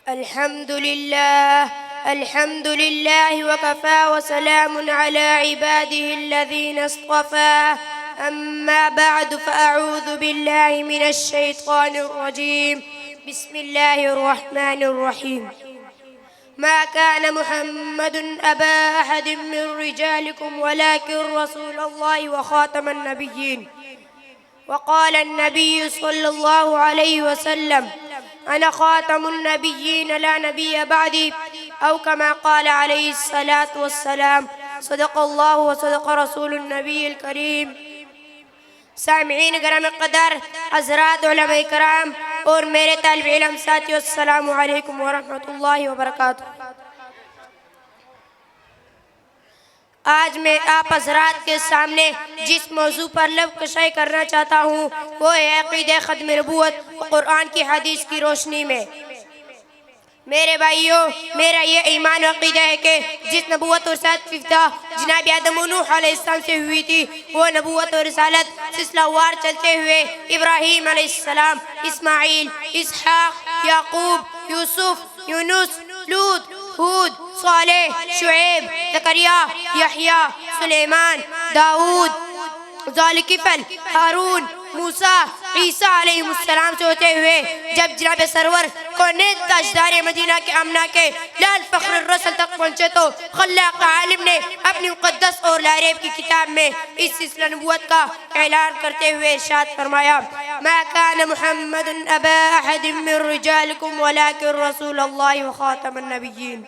الحمد لله وكفى وسلام على عباده الذين اصطفى أما بعد فأعوذ بالله من الشيطان الرجيم بسم الله الرحمن الرحيم ما كان محمد أبا أحد من رجالكم ولكن رسول الله وخاتم النبيين وقال النبي صلى الله عليه وسلم أنا خاتم النبيين لا نبي بعدي أو كما قال عليه الصلاة والسلام صدق الله وصدق رسول النبي الكريم. سامعین گرامی قدر، حضرات علماء کرام اور میرے طالب علم ساتھیو، السلام علیکم ورحمۃ اللہ وبرکاتہ. آج میں آپ حضرات کے سامنے جس موضوع پر لب کشائی کرنا چاہتا ہوں وہ ہے عقیدہ ختم نبوت قرآن کی حدیث کی روشنی میں. میرے بھائیوں، میرا یہ ایمان و عقیدہ ہے کہ جس نبوت اور رسالت کی ابتدا جناب آدم و نوح علیہ السلام سے ہوئی تھی، وہ نبوت اور رسالت سلسلہ وار چلتے ہوئے ابراہیم علیہ السلام، اسماعیل، اسحاق، یعقوب، یوسف، یونس، لوط، ہود، صالح، شعیب، زکریا، یحییٰ، سلیمان، داؤد، ذوالکفل، ہارون، موسیٰ، عیسیٰ علیہ السلام سے ہوتے ہوئے جب جناب سرور کونین تاجدار مدینہ کے آمنہ کے لال فخر الرسل تک پہنچے تو خلاق عالم نے اپنی مقدس اور لا ریب کی کتاب میں اس سلسلہ نبوت کا اعلان کرتے ہوئے ارشاد فرمایا: ما كان محمد ابا احد من رجالكم ولكن رسول اللہ وخاتم النبیین.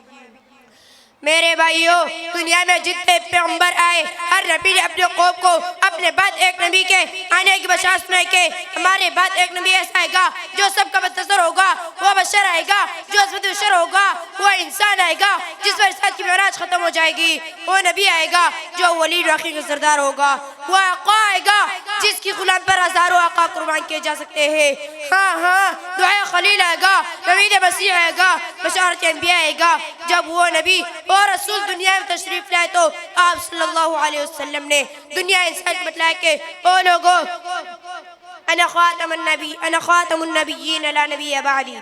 میرے بھائیوں، دنیا میں جتنے پیغمبر آئے، ہر نبی نے اپنے قوم کو اپنے بعد ایک نبی کے آنے کی بشارت سنائی کہ ہمارے بعد ایک نبی ایسا آئے گا جو سب کا منتظر ہوگا، وہ بشر آئے گا جو عصمت بشر ہوگا، وہ انسان آئے گا جس پر رسالت کی معراج ختم ہو جائے گی، وہ نبی آئے گا جو ولی راقی کا سردار ہوگا، وہ آقا آئے گا جس کی غلام پر ہزاروں آقا قربان کیے جا سکتے ہیں. ہاں دعائے خلیل آئے گا، نبی مسیح آئے گا، بشارت انبیاء آئے گا. جب وہ نبی اور رسول دنیا میں تشریف لائے تو آپ صلی اللہ علیہ وسلم نے دنیا انسان کو بتلایا کہ او لوگو، انا خاتم النبیین لا نبی بعدی.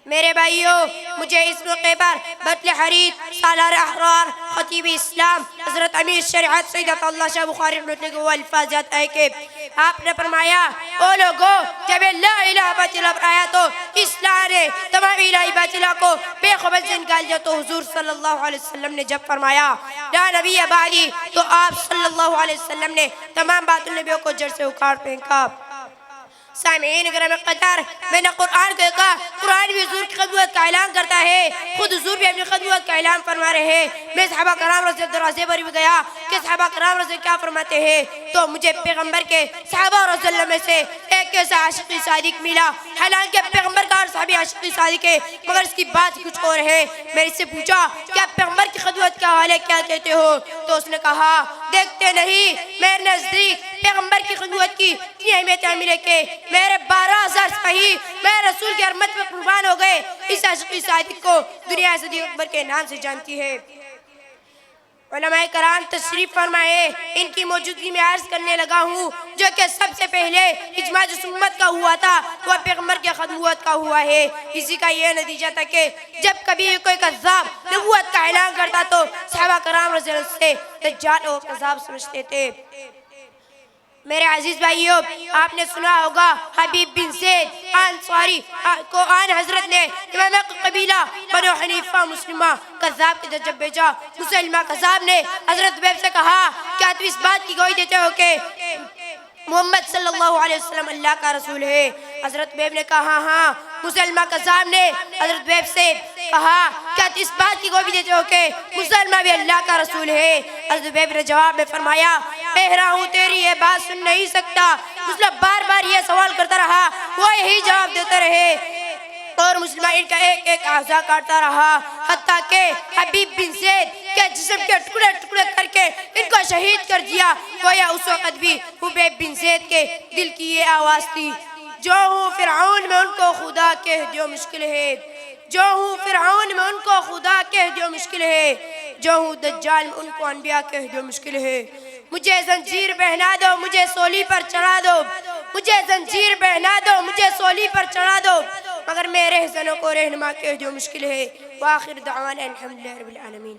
میرے بھائیوں، مجھے اس موقع پر بطل حرید سالار احرار خطیب اسلام حضرت امیر شریعت سیدت اللہ شاہ بخاری رحمۃ اللہ کو الفاظ یاد آئے کہ آپ نے فرمایا: او لوگو، جب لا الہ باطلہ پر آیا تو اسلام نے تمام الہی باطلہ کو بے خبر سے نکال دیا. تو حضور صلی اللہ علیہ وسلم نے جب فرمایا لا نبی بعدی تو آپ صلی اللہ علیہ وسلم نے تمام باطل نبیوں کو جڑ سے اکھاڑ پھینکا. سامعین گرامی قدر، میں نے قرآن کو کہا، قرآن بھی حضور کی خدمت کا اعلان کرتا ہے، خود حضور بھی اپنی خدمت کا اعلان فرما رہے ہیں. میں صحابہ کرام رضی اللہ دروازے پر بھی گیا کہ صحابہ کرام رضی کیا فرماتے ہیں، تو مجھے پیغمبر کے صحابہ رضی اللہ میں سے ایک ایسا عاشقی صادق ملا، حالانکہ پیغمبر کا اور صحابی عاشقی صادق ہے مگر اس کی بات کچھ اور ہے. میں اس سے پوچھا کہ آپ پیغمبر کی خدمت کے حوالے کیا کہتے ہو؟ تو اس نے کہا: دیکھتے نہیں، میرے نزدیک پیغمبر کی خدمت کی اتنی اہمیت عامل ہے کہ میرے 12,000 سپاہی میں رسول کی حرمت میں قربان ہو گئے. اس عاشقی صادق کو دنیا صدیق اکبر کے نام سے جانتی ہے. علماء کرام تشریف فرمائے، ان کی موجودگی میں عرض کرنے لگا ہوں جو کہ سب سے پہلے اجماع جس امت کا ہوا تھا وہ پیغمبر کی خدمت کا ہوا ہے. اسی کا یہ نتیجہ تھا کہ جب کبھی کوئی کذاب نبوت کا اعلان کرتا تو صحابہ کرام رضی اللہ سے دجال اور کذاب سمجھتے تھے. میرے عزیز بھائیوں، آپ نے سنا ہوگا حبیب بن زید انصاری کو آن حضرت نے امام قبیلہ بنو حنیفہ مسلمہ کذاب کی طرف بھیجا. مسلمہ کذاب نے حضرت بیب سے کہا: کیا تم اس بات کی گواہی دیتے ہو کہ محمد صلی اللہ علیہ وسلم اللہ کا رسول ہے؟ حضرت بیب نے کہا: ہاں. مسلمہ کذاب نے حضرت بیب سے کہا: کیا تم اس بات کی گواہی دیتے ہو کہ مسلمہ بھی اللہ کا رسول ہے؟ حضرت بیب نے جواب میں فرمایا: بہرا ہوں، تیری یہ بات سن نہیں سکتا. مسلم بار بار یہ سوال کرتا رہا، وہ یہی جواب دیتے رہے اور مسلمہ ان کا ایک ایک اعضا کاٹتا رہا، حتیٰ کہ حبیب بن زید کے جسم کے ٹکڑے ٹکڑے کر کے ان کو شہید کر دیا. گویا اس وقت بھی حبیب بن زید کے دل کی یہ آواز تھی: جو ہوں فرعون میں ان کو خدا کہہ دیو مشکل ہے، جو ہوں فرعون میں ان کو خدا کہہ دیو مشکل ہے، جو ہوں دجال میں ان کو انبیاء کہہ دیو مشکل ہے. مجھے زنجیر پہنا دو، مجھے سولی پر چڑھا دو، مجھے زنجیر پہنا دو، مجھے سولی پر چڑھا دو، مگر کر میرے رہزنوں کو رہنما کے جو مشکل ہے وآخر دعوانا الحمدللہ رب العالمین